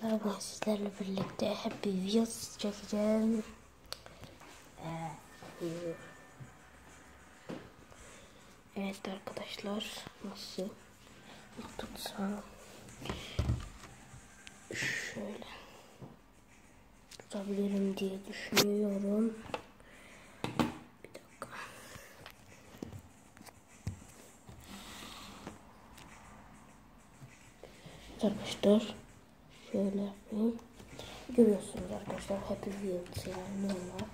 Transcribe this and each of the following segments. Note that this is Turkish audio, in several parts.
arkadaşlar, ben sizlerle birlikte Happy Wheels çekeceğim. Evet arkadaşlar, nasıl tutsam şöyle tutabilirim diye düşünüyorum. Bir dakika. Arkadaşlar şöyle yapayım. Görüyorsunuz arkadaşlar, Happy Wheels yani normal.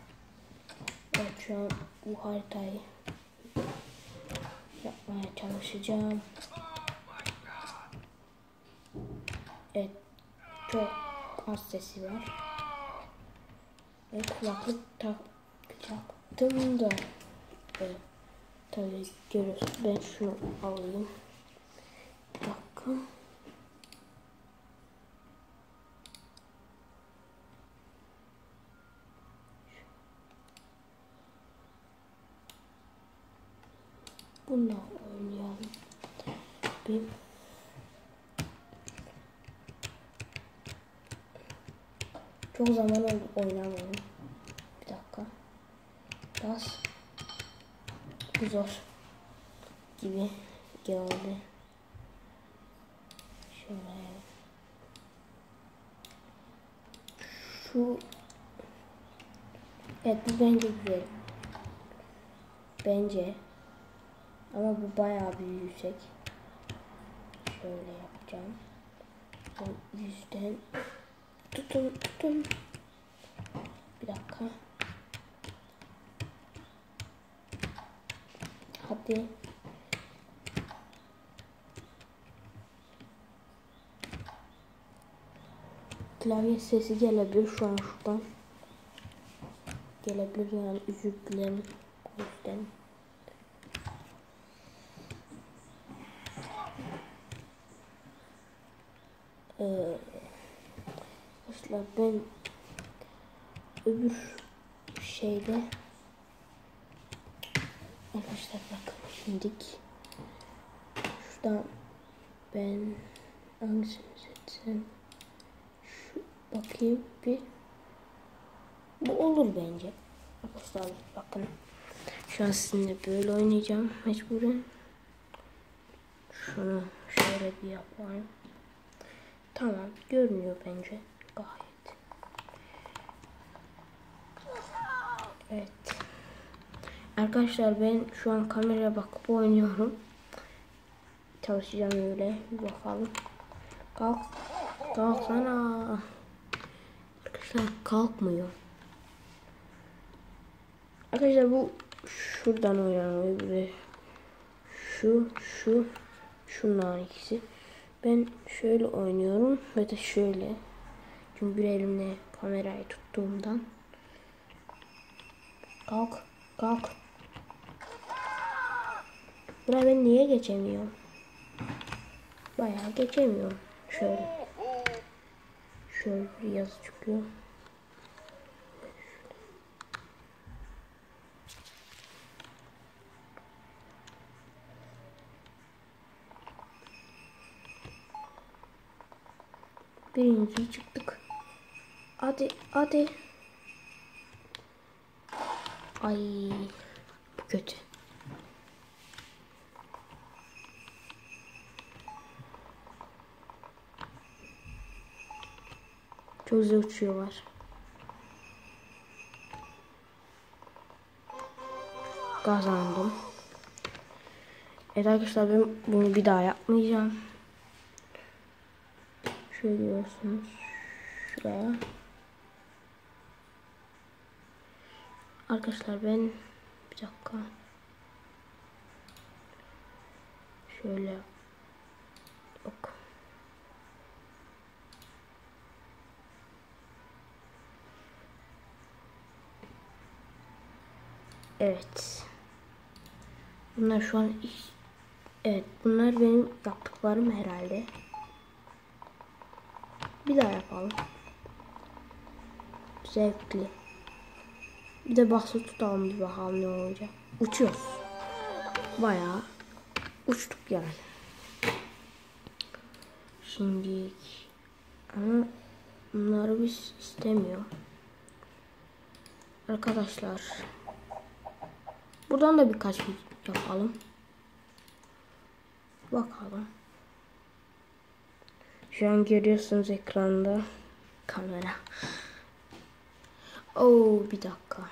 Evet, şu an bu haritayı yapmaya çalışacağım. Evet, çok az sesi var. Kulaklık takacaktım da tabii görüyorsunuz. Ben şunu alayım. Bir dakika. Bununla oynayalım. Bir çok zaman oldu oynamıyorum. Bir dakika. Bas. Bu zor gibi geldi. Şöyle. Şu. Evet, bu bence güzel. Bence. Ama bu bayağı bir yüksek. Şöyle yapacağım. Bu yüzden tutun. Bir dakika. Hadi. Klavye sesi gelebilir şu an şuradan. Gelebilir yani, özür dilerim. O yüzden. Arkadaşlar ben öbür şeyde arkadaşlar bakın şimdilik şuradan ben hangisini seçsem, şu bakayım bir, bu olur bence arkadaşlar. Bakın şu an sizinle böyle oynayacağım mecburen. Şunu şöyle bir yapayım. Tamam, görünüyor bence gayet. Evet. Arkadaşlar ben şu an kameraya bakıp oynuyorum. Çalışacağım öyle. Bir bakalım. Kalksana. Arkadaşlar kalkmıyor. Arkadaşlar bu şuradan oynanıyor. Böyle. Şunlar ikisi. Ben şöyle oynuyorum ve de şöyle. Çünkü bir elimle kamerayı tuttuğumdan. Kalk. Buraya ben niye geçemiyorum? Bayağı geçemiyorum. Şöyle bir yazı çıkıyor. Birinciyi çıktık. Hadi. Ay, bu kötü. Çok güzel uçuyorlar. Kazandım. Evet arkadaşlar, ben bunu bir daha yapmayacağım. Şöyle görüyorsunuz. Şuraya. Arkadaşlar ben bir dakika. Şöyle. Yok. Evet. Bunlar şu an evet, bunlar benim yaptıklarım herhalde. Bir daha yapalım. Zevkli. Bir de bahsi tutalım, bir bakalım ne olacak. Uçuyoruz. Bayağı uçtuk yani. Şimdi ama Bunları biz istemiyor. Arkadaşlar. Buradan da birkaç video yapalım. Bakalım. Şu an görüyorsunuz ekranda kamera. Oo, bir dakika.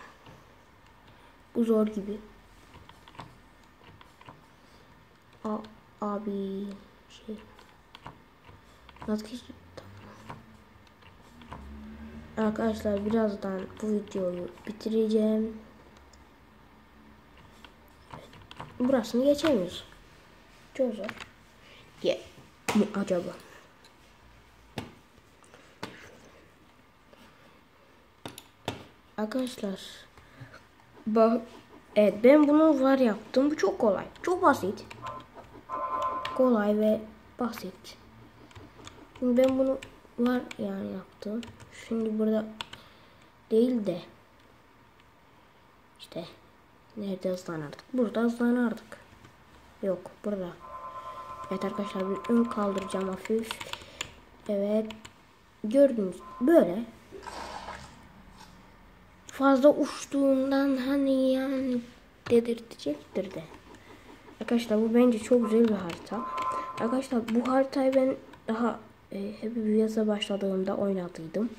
Bu zor gibi. Abi şey. Nasıl geçti? Arkadaşlar birazdan bu videoyu bitireceğim. Evet. Burasını geçemiyoruz. Çok zor. Ya mi acaba? Arkadaşlar bak, evet, ben bunu var yaptım. Bu çok kolay. Çok basit. Kolay ve basit. Şimdi ben bunu var yani yaptım. Şimdi burada değil de işte nerede hızlanırdık? Burada hızlanırdık. Yok burada. Evet arkadaşlar, bir ön kaldıracağım hafif. Evet. Gördünüz böyle. Fazla uçtuğundan hani yani dedirtecektir de. Arkadaşlar bu bence çok güzel bir harita. Arkadaşlar bu haritayı ben daha Happy Wheels'a başladığımda oynadıydım.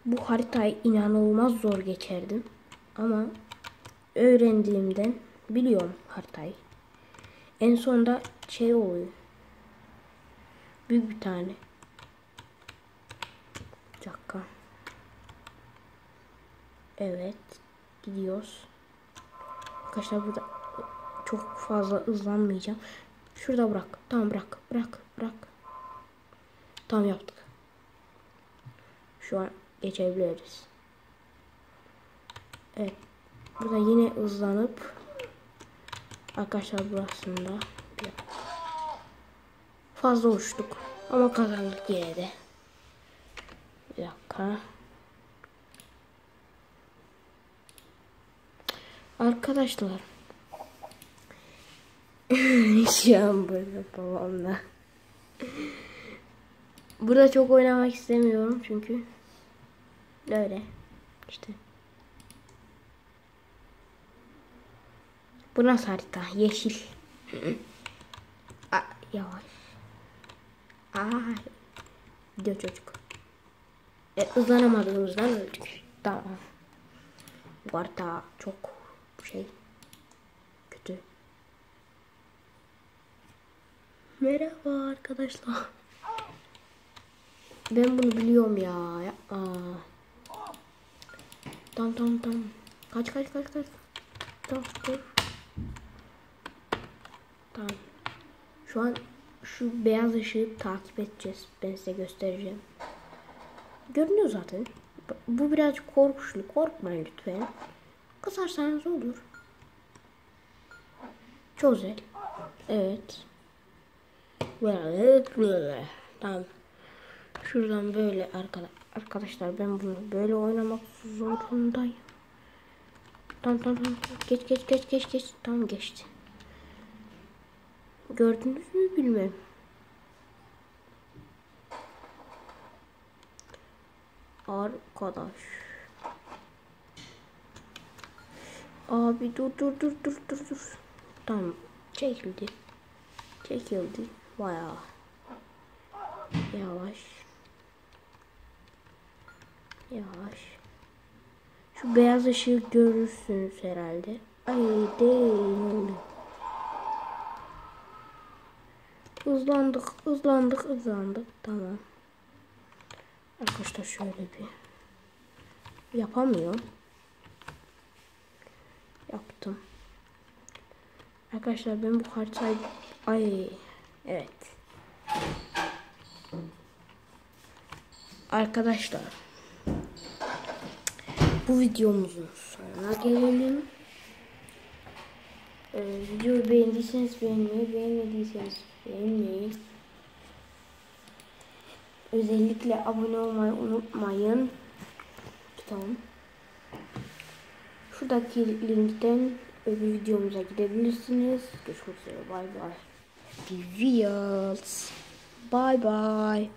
Bu haritayı inanılmaz zor geçerdim. Ama öğrendiğimden biliyorum haritayı. En sonunda şey oluyor. Büyük bir tane. Bir dakika. Evet. Gidiyoruz. Arkadaşlar burada çok fazla hızlanmayacağım. Şurada bırak. Tamam bırak. Bırak. Tamam yaptık. Şu an geçebiliriz. Evet. Burada yine hızlanıp arkadaşlar burasında fazla uçtuk. Ama kazandık yine de. Bir dakika. Arkadaşlar. Şu an burada babamla. Burada çok oynamak istemiyorum çünkü. Öyle. İşte. Bu nasıl harita? Yeşil. Yavaş. Gidiyor çocuk. Hızlanamadığımızdan öldük. Tamam. Bu harita çok kötü. Merhaba arkadaşlar. Ben bunu biliyorum ya. Tamam. Kaç. Tamam. Tamam. Şu an şu beyaz ışığı takip edeceğiz. Ben size göstereceğim. Görünüyor zaten. Bu birazcık korkuşlu. Korkmayın lütfen. Kısarsanız olur. Çok güzel. Evet. Böyle. Tamam. Şuradan böyle arkadaşlar ben bunu böyle oynamak zorundayım. Tamam. Geç. Tamam geçti. Gördünüz mü bilmem. Arkadaş. Abi dur. Tamam. Çekildi. Bayağı. Yavaş. Şu beyaz ışığı görürsünüz herhalde. Ay değil. Hızlandık. Tamam. Arkadaşlar şöyle bir yapamıyorum. Yaptım. Arkadaşlar ben bu haritayı evet. Arkadaşlar bu videomuzun sonuna gelelim. Videoyu beğendiyseniz beğenmeyi, beğenmediyseniz beğenmeyi. Özellikle abone olmayı unutmayın. Tamam. Şuradaki linkten öbür videomuza gidebilirsiniz. Görüşmek üzere. Bye bye. Bye bye.